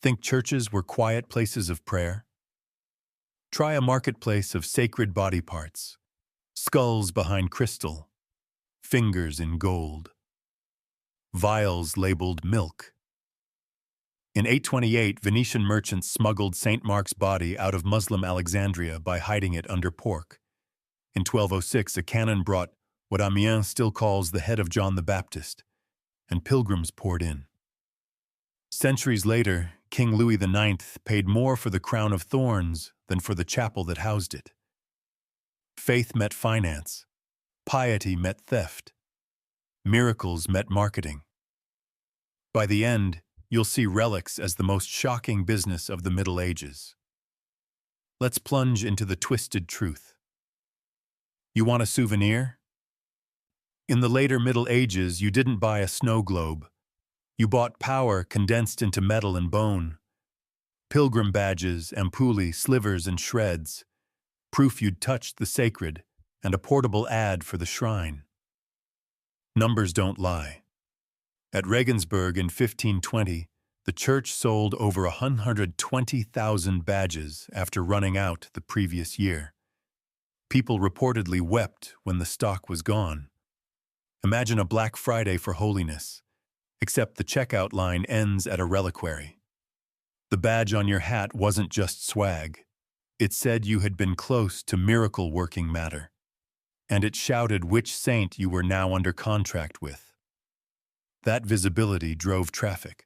Think churches were quiet places of prayer? Try a marketplace of sacred body parts, skulls behind crystal, fingers in gold, vials labeled milk. In 828, Venetian merchants smuggled St. Mark's body out of Muslim Alexandria by hiding it under pork. In 1206, a cannon brought what Amiens still calls the head of John the Baptist, and pilgrims poured in. Centuries later, King Louis IX paid more for the crown of thorns than for the chapel that housed it. Faith met finance. Piety met theft. Miracles met marketing. By the end, you'll see relics as the most shocking business of the Middle Ages. Let's plunge into the twisted truth. You want a souvenir? In the later Middle Ages, you didn't buy a snow globe. You bought power condensed into metal and bone. Pilgrim badges, ampulli, slivers, and shreds. Proof you'd touched the sacred, and a portable ad for the shrine. Numbers don't lie. At Regensburg in 1520, the church sold over 120,000 badges after running out the previous year. People reportedly wept when the stock was gone. Imagine a Black Friday for holiness, except the checkout line ends at a reliquary. The badge on your hat wasn't just swag. It said you had been close to miracle-working matter. And it shouted which saint you were now under contract with. That visibility drove traffic.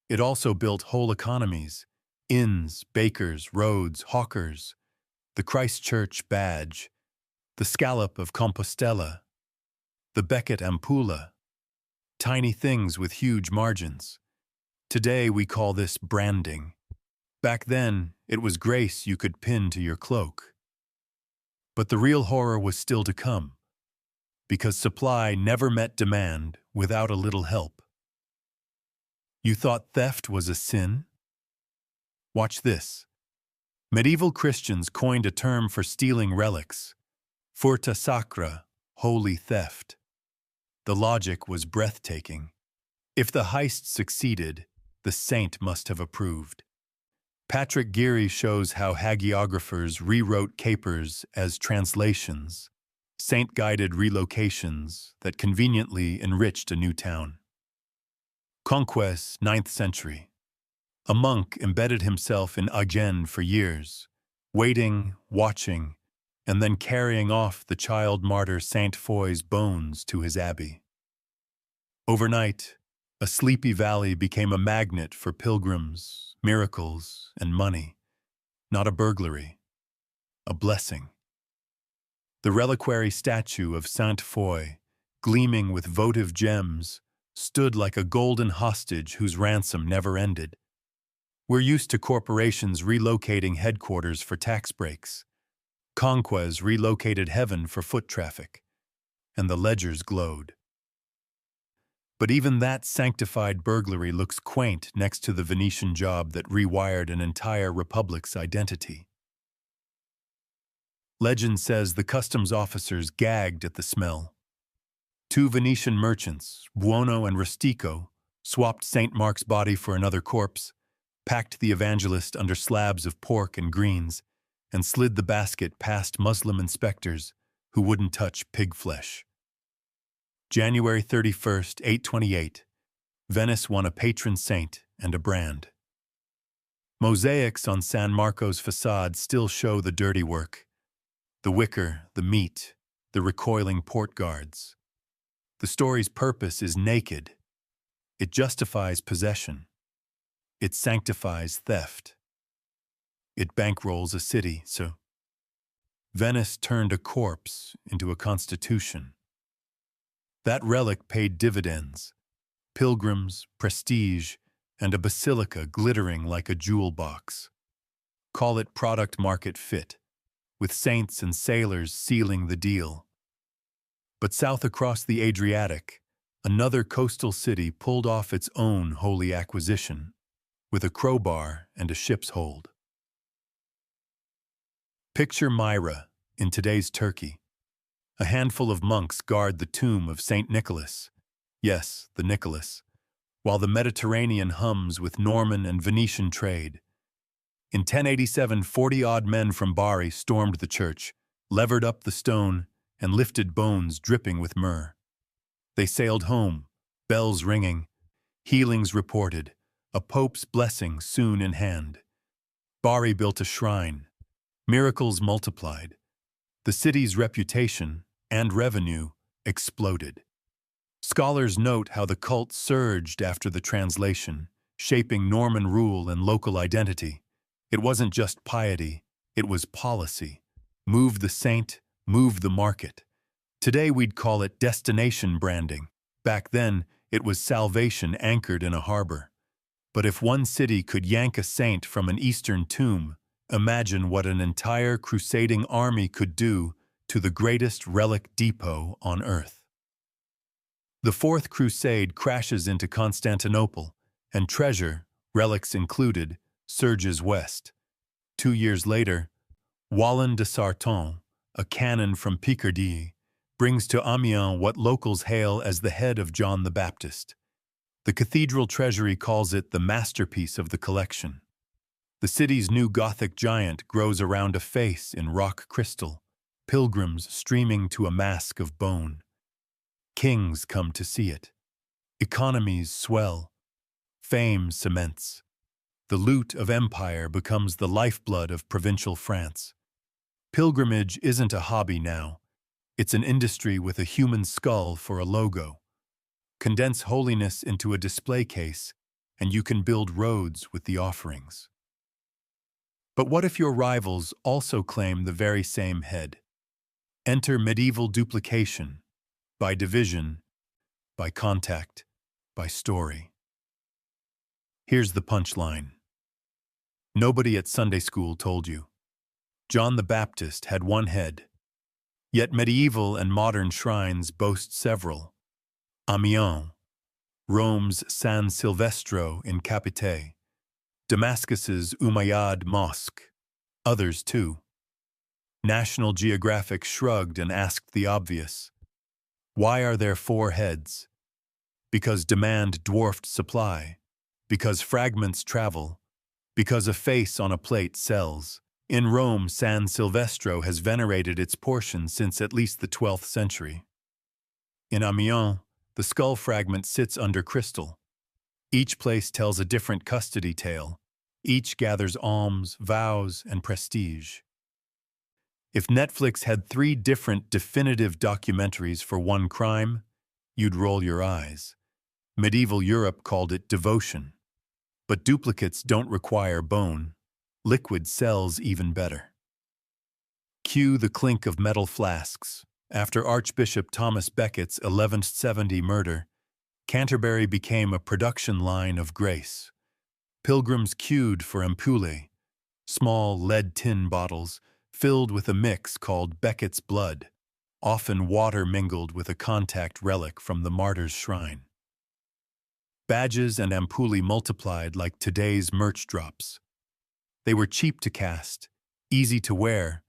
It also built whole economies: inns, bakers, roads, hawkers, the Christchurch badge, the scallop of Compostela, the Becket ampulla. Tiny things with huge margins. Today we call this branding. Back then, it was grace you could pin to your cloak. But the real horror was still to come, because supply never met demand without a little help. You thought theft was a sin? Watch this. Medieval Christians coined a term for stealing relics: furta sacra, holy theft. The logic was breathtaking. If the heist succeeded, the saint must have approved. Patrick Geary shows how hagiographers rewrote capers as translations, saint-guided relocations that conveniently enriched a new town. Conquest, 9th century. A monk embedded himself in Agen for years, waiting, watching, and then carrying off the child martyr Saint Foy's bones to his abbey. Overnight, a sleepy valley became a magnet for pilgrims, miracles, and money. Not a burglary, a blessing. The reliquary statue of Saint Foy, gleaming with votive gems, stood like a golden hostage whose ransom never ended. We're used to corporations relocating headquarters for tax breaks. Conquest relocated heaven for foot traffic, and the ledgers glowed. But even that sanctified burglary looks quaint next to the Venetian job that rewired an entire republic's identity. Legend says the customs officers gagged at the smell. Two Venetian merchants, Buono and Rustico, swapped St. Mark's body for another corpse, packed the evangelist under slabs of pork and greens, and slid the basket past Muslim inspectors who wouldn't touch pig flesh. January 31st, 828, Venice won a patron saint and a brand. Mosaics on San Marco's facade still show the dirty work: the wicker, the meat, the recoiling port guards. The story's purpose is naked. It justifies possession. It sanctifies theft. It bankrolls a city, so Venice turned a corpse into a constitution. That relic paid dividends: pilgrims, prestige, and a basilica glittering like a jewel box. Call it product-market fit, with saints and sailors sealing the deal. But south across the Adriatic, another coastal city pulled off its own holy acquisition, with a crowbar and a ship's hold. Picture Myra in today's Turkey. A handful of monks guard the tomb of Saint Nicholas. Yes, the Nicholas. while the Mediterranean hums with Norman and Venetian trade. In 1087, 40-odd men from Bari stormed the church, levered up the stone, and lifted bones dripping with myrrh. They sailed home, bells ringing, healings reported, a pope's blessing soon in hand. Bari built a shrine. Miracles multiplied. The city's reputation and revenue exploded. Scholars note how the cult surged after the translation, shaping Norman rule and local identity. It wasn't just piety, it was policy. Move the saint, move the market. Today we'd call it destination branding. Back then, it was salvation anchored in a harbor. But if one city could yank a saint from an eastern tomb, imagine what an entire crusading army could do to the greatest relic depot on earth. The Fourth Crusade crashes into Constantinople, and treasure, relics included, surges west. 2 years later, Wallin de Sarton, a canon from Picardy, brings to Amiens what locals hail as the head of John the Baptist. The cathedral treasury calls it the masterpiece of the collection. The city's new Gothic giant grows around a face in rock crystal, pilgrims streaming to a mask of bone. Kings come to see it. Economies swell. Fame cements. The loot of empire becomes the lifeblood of provincial France. Pilgrimage isn't a hobby now. It's an industry with a human skull for a logo. Condense holiness into a display case, and you can build roads with the offerings. But what if your rivals also claim the very same head? Enter medieval duplication, by division, by contact, by story. Here's the punchline. Nobody at Sunday school told you. John the Baptist had one head, yet medieval and modern shrines boast several. Amiens, Rome's San Silvestro in Capite, Damascus's Umayyad Mosque, others too. National Geographic shrugged and asked the obvious. Why are there 4 heads? Because demand dwarfed supply, because fragments travel, because a face on a plate sells. In Rome, San Silvestro has venerated its portion since at least the 12th century. In Amiens, the skull fragment sits under crystal. Each place tells a different custody tale. Each gathers alms, vows, and prestige. If Netflix had 3 different definitive documentaries for one crime, you'd roll your eyes. Medieval Europe called it devotion. But duplicates don't require bone. Liquid sells even better. Cue the clink of metal flasks. After Archbishop Thomas Becket's 1170 murder, Canterbury became a production line of grace. Pilgrims queued for ampullae, small lead tin bottles filled with a mix called Becket's blood, often water mingled with a contact relic from the martyr's shrine. Badges and ampullae multiplied like today's merch drops. They were cheap to cast, easy to wear,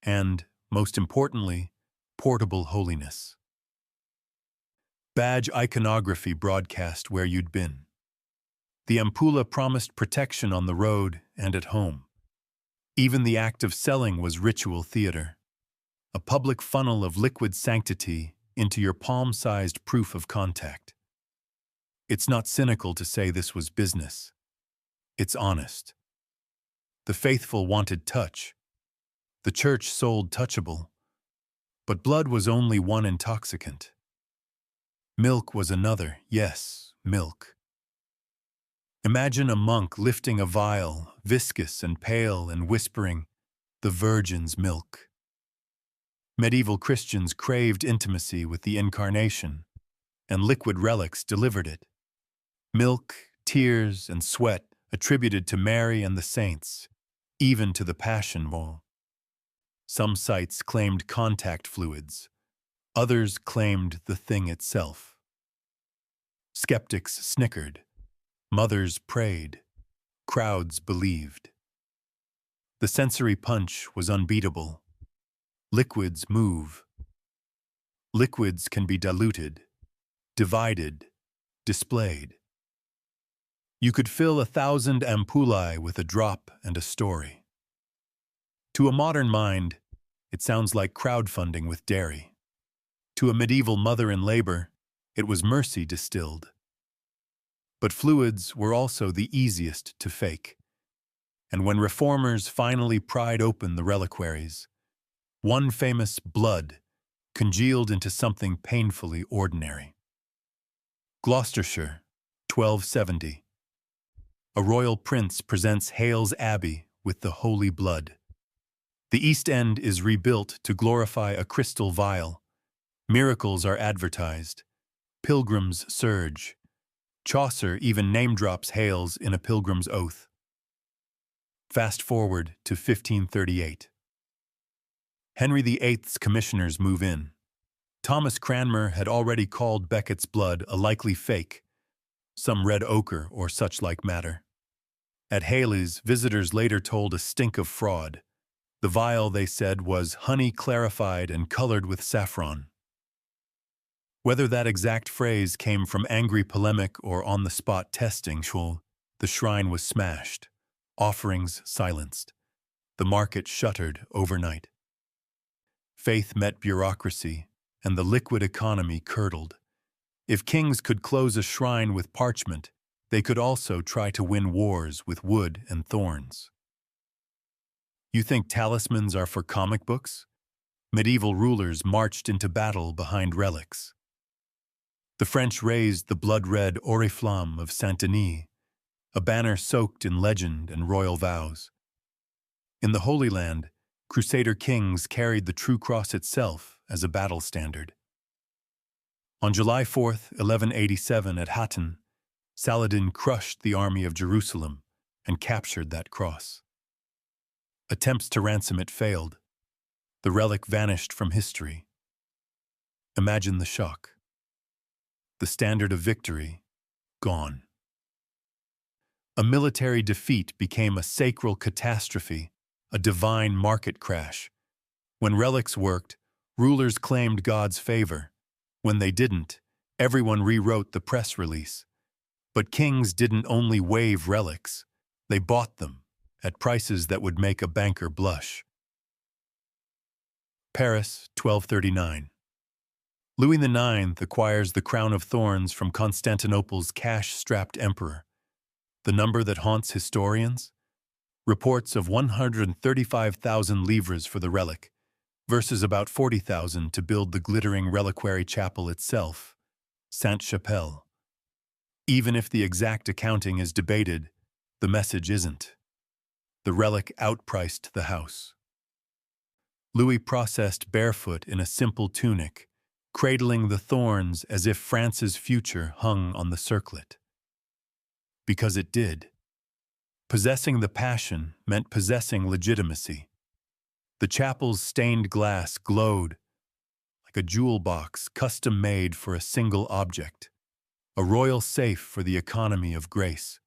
and, most importantly, portable holiness. Badge iconography broadcast where you'd been. The ampulla promised protection on the road and at home. Even the act of selling was ritual theater, a public funnel of liquid sanctity into your palm-sized proof of contact. It's not cynical to say this was business. It's honest. The faithful wanted touch. The church sold touchable. But blood was only one intoxicant. Milk was another, yes, milk. Imagine a monk lifting a vial, viscous and pale, and whispering, "The Virgin's milk." Medieval Christians craved intimacy with the Incarnation, and liquid relics delivered it. Milk, tears, and sweat attributed to Mary and the saints, even to the Passion Wall. Some sites claimed contact fluids. Others claimed the thing itself. Skeptics snickered. Mothers prayed. Crowds believed. The sensory punch was unbeatable. Liquids move. Liquids can be diluted, divided, displayed. You could fill 1,000 ampullae with a drop and a story. To a modern mind, it sounds like crowdfunding with dairy. To a medieval mother in labor, it was mercy distilled. But fluids were also the easiest to fake. And when reformers finally pried open the reliquaries, one famous blood congealed into something painfully ordinary. Gloucestershire, 1270. A royal prince presents Hales Abbey with the holy blood. The East End is rebuilt to glorify a crystal vial. Miracles are advertised. Pilgrims surge. Chaucer even name-drops Hales in A Pilgrim's Oath. Fast forward to 1538. Henry VIII's commissioners move in. Thomas Cranmer had already called Becket's blood a likely fake, some red ochre or such like matter. At Hales, visitors later told a stink of fraud. The vial, they said, was honey clarified and colored with saffron. Whether that exact phrase came from angry polemic or on-the-spot testing, the shrine was smashed, offerings silenced, the market shuttered overnight. Faith met bureaucracy, and the liquid economy curdled. If kings could close a shrine with parchment, they could also try to win wars with wood and thorns. You think talismans are for comic books? Medieval rulers marched into battle behind relics. The French raised the blood-red oriflamme of Saint-Denis, a banner soaked in legend and royal vows. In the Holy Land, Crusader kings carried the true cross itself as a battle standard. On July 4, 1187, at Hattin, Saladin crushed the army of Jerusalem and captured that cross. Attempts to ransom it failed. The relic vanished from history. Imagine the shock. The standard of victory, gone. A military defeat became a sacral catastrophe, a divine market crash. When relics worked, rulers claimed God's favor. When they didn't, everyone rewrote the press release. But kings didn't only wave relics, they bought them at prices that would make a banker blush. Paris, 1239. Louis IX acquires the crown of thorns from Constantinople's cash-strapped emperor. The number that haunts historians? Reports of 135,000 livres for the relic, versus about 40,000 to build the glittering reliquary chapel itself, Sainte-Chapelle. Even if the exact accounting is debated, the message isn't. The relic outpriced the house. Louis processed barefoot in a simple tunic, cradling the thorns as if France's future hung on the circlet. Because it did. Possessing the passion meant possessing legitimacy. The chapel's stained glass glowed like a jewel box custom-made for a single object, a royal safe for the economy of grace.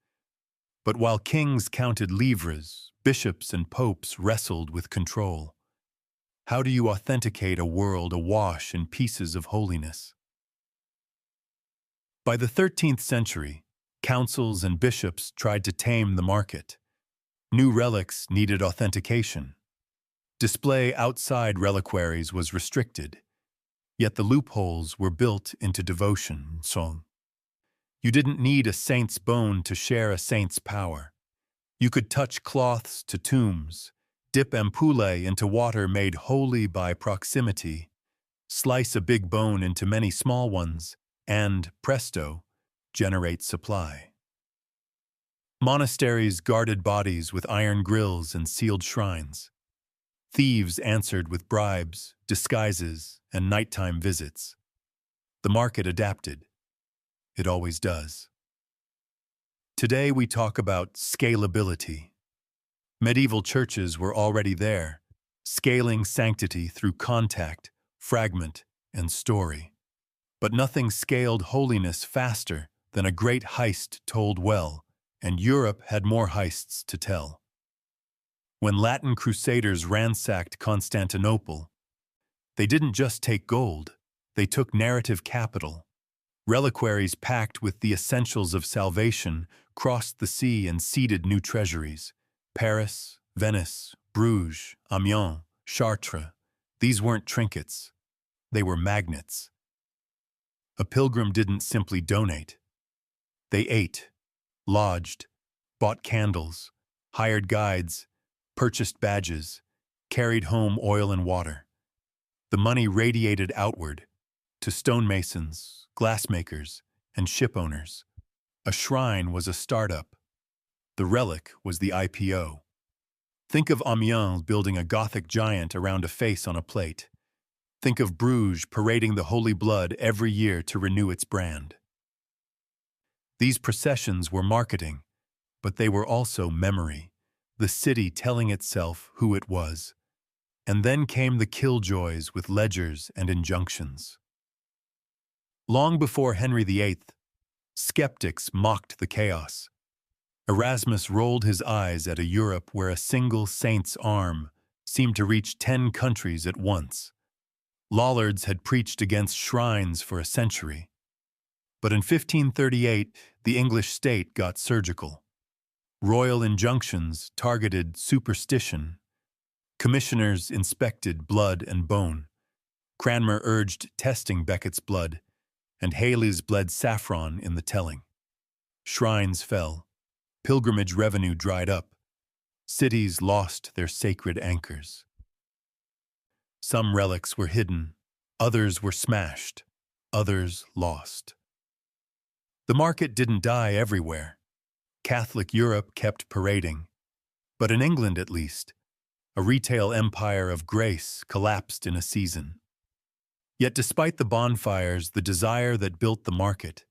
But while kings counted livres, bishops and popes wrestled with control. How do you authenticate a world awash in pieces of holiness? By the 13th century, councils and bishops tried to tame the market. New relics needed authentication. Display outside reliquaries was restricted, yet the loopholes were built into devotion. You didn't need a saint's bone to share a saint's power. You could touch cloths to tombs, dip ampullae into water made holy by proximity, slice a big bone into many small ones, and, presto, generate supply. Monasteries guarded bodies with iron grills and sealed shrines. Thieves answered with bribes, disguises, and nighttime visits. The market adapted. It always does. Today we talk about scalability. Medieval churches were already there, scaling sanctity through contact, fragment, and story. But nothing scaled holiness faster than a great heist told well, and Europe had more heists to tell. When Latin crusaders ransacked Constantinople, they didn't just take gold, they took narrative capital. Reliquaries packed with the essentials of salvation crossed the sea and seeded new treasuries. Paris, Venice, Bruges, Amiens, Chartres. These weren't trinkets. They were magnets. A pilgrim didn't simply donate. They ate, lodged, bought candles, hired guides, purchased badges, carried home oil and water. The money radiated outward to stonemasons, glassmakers, and ship owners. A shrine was a startup. The relic was the IPO. Think of Amiens building a Gothic giant around a face on a plate. Think of Bruges parading the holy blood every year to renew its brand. These processions were marketing, but they were also memory, the city telling itself who it was. And then came the killjoys with ledgers and injunctions. Long before Henry VIII, skeptics mocked the chaos. Erasmus rolled his eyes at a Europe where a single saint's arm seemed to reach 10 countries at once. Lollards had preached against shrines for a century. But in 1538, the English state got surgical. Royal injunctions targeted superstition. Commissioners inspected blood and bone. Cranmer urged testing Becket's blood, and Halley's bled saffron in the telling. Shrines fell. Pilgrimage revenue dried up. Cities lost their sacred anchors. Some relics were hidden, others were smashed, others lost. The market didn't die everywhere. Catholic Europe kept parading. But in England, at least, a retail empire of grace collapsed in a season. Yet despite the bonfires, the desire that built the market,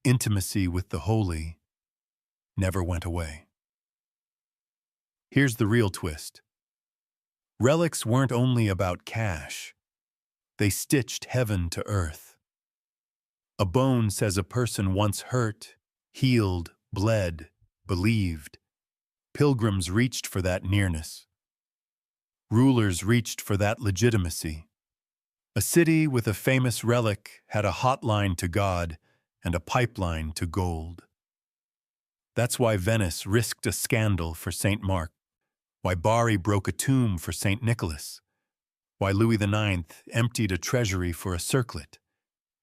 intimacy with the holy, never went away. Here's the real twist. Relics weren't only about cash. They stitched heaven to earth. A bone says a person once hurt, healed, bled, believed. Pilgrims reached for that nearness. Rulers reached for that legitimacy. A city with a famous relic had a hotline to God and a pipeline to gold. That's why Venice risked a scandal for St. Mark, why Bari broke a tomb for St. Nicholas, why Louis IX emptied a treasury for a circlet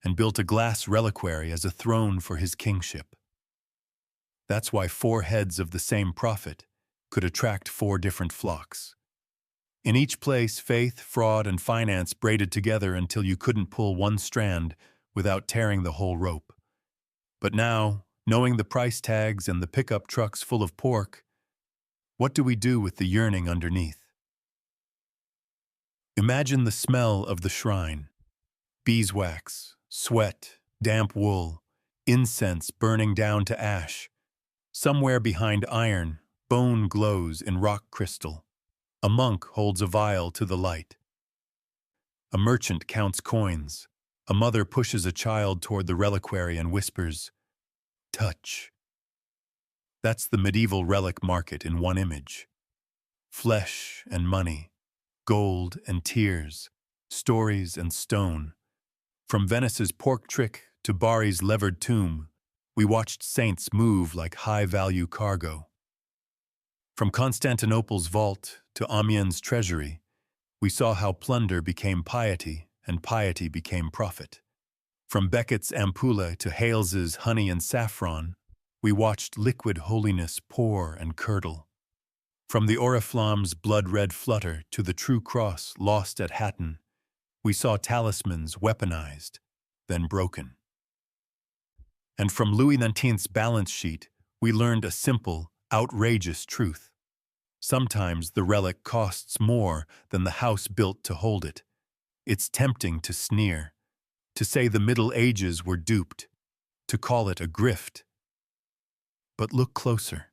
and built a glass reliquary as a throne for his kingship. That's why 4 heads of the same prophet could attract 4 different flocks. In each place, faith, fraud, and finance braided together until you couldn't pull one strand without tearing the whole rope. But now, knowing the price tags and the pickup trucks full of pork, what do we do with the yearning underneath? Imagine the smell of the shrine. Beeswax, sweat, damp wool, incense burning down to ash. Somewhere behind iron, bone glows in rock crystal. A monk holds a vial to the light. A merchant counts coins. A mother pushes a child toward the reliquary and whispers, "Touch." That's the medieval relic market in one image. Flesh and money, gold and tears, stories and stone. From Venice's pork trick to Bari's levered tomb, we watched saints move like high-value cargo. From Constantinople's vault to Amiens' treasury, we saw how plunder became piety and piety became profit. From Becket's ampulla to Hales's honey and saffron, we watched liquid holiness pour and curdle. From the oriflamme's blood-red flutter to the true cross lost at Hatton, we saw talismans weaponized, then broken. And from Louis XIX's balance sheet, we learned a simple, outrageous truth. Sometimes the relic costs more than the house built to hold it. It's tempting to sneer, to say the Middle Ages were duped, to call it a grift. But look closer.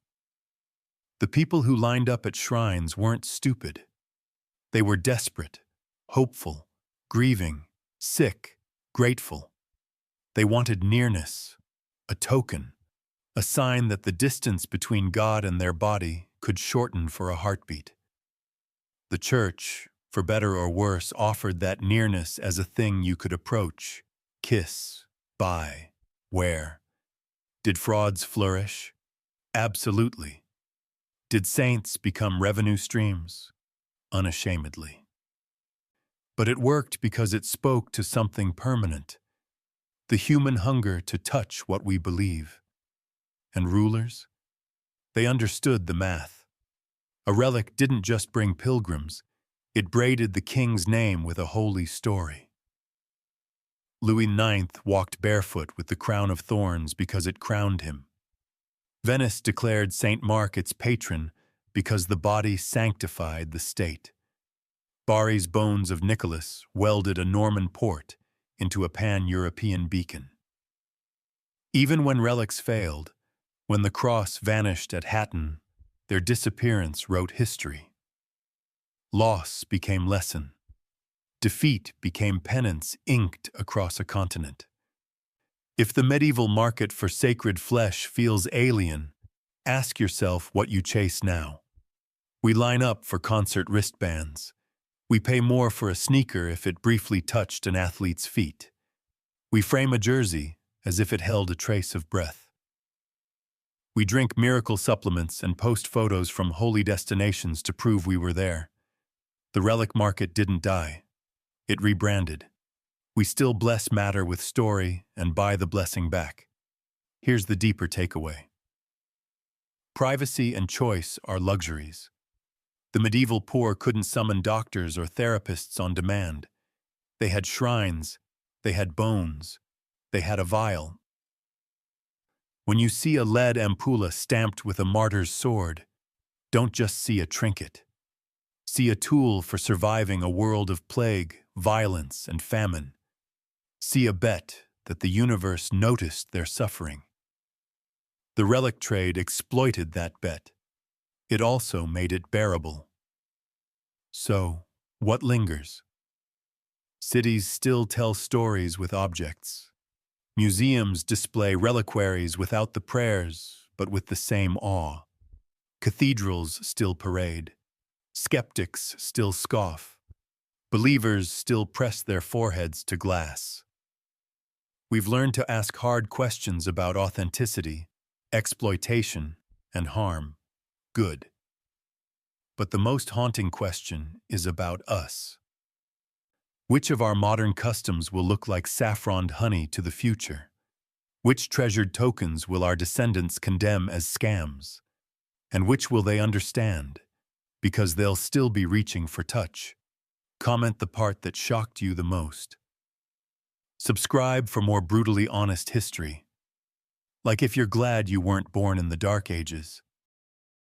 The people who lined up at shrines weren't stupid. They were desperate, hopeful, grieving, sick, grateful. They wanted nearness, a token, a sign that the distance between God and their body could shorten for a heartbeat. The church, for better or worse, offered that nearness as a thing you could approach, kiss, buy. Where? Did frauds flourish? Absolutely. Did saints become revenue streams? Unashamedly. But it worked because it spoke to something permanent, the human hunger to touch what we believe. And rulers? They understood the math. A relic didn't just bring pilgrims, it braided the king's name with a holy story. Louis IX walked barefoot with the crown of thorns because it crowned him. Venice declared St. Mark its patron because the body sanctified the state. Bari's bones of Nicholas welded a Norman port into a pan-European beacon. Even when relics failed, when the cross vanished at Hatton, their disappearance wrote history. Loss became lesson. Defeat became penance inked across a continent. If the medieval market for sacred flesh feels alien, ask yourself what you chase now. We line up for concert wristbands. We pay more for a sneaker if it briefly touched an athlete's feet. We frame a jersey as if it held a trace of breath. We drink miracle supplements and post photos from holy destinations to prove we were there. The relic market didn't die. It rebranded. We still bless matter with story and buy the blessing back. Here's the deeper takeaway. Privacy and choice are luxuries. The medieval poor couldn't summon doctors or therapists on demand. They had shrines, they had bones, they had a vial. When you see a lead ampulla stamped with a martyr's sword, don't just see a trinket. See a tool for surviving a world of plague, violence, and famine. See a bet that the universe noticed their suffering. The relic trade exploited that bet. It also made it bearable. So, what lingers? Cities still tell stories with objects. Museums display reliquaries without the prayers, but with the same awe. Cathedrals still parade. Skeptics still scoff. Believers still press their foreheads to glass. We've learned to ask hard questions about authenticity, exploitation, and harm. Good. But the most haunting question is about us. Which of our modern customs will look like saffroned honey to the future? Which treasured tokens will our descendants condemn as scams? And which will they understand? Because they'll still be reaching for touch. Comment the part that shocked you the most. Subscribe for more brutally honest history. Like if you're glad you weren't born in the Dark Ages.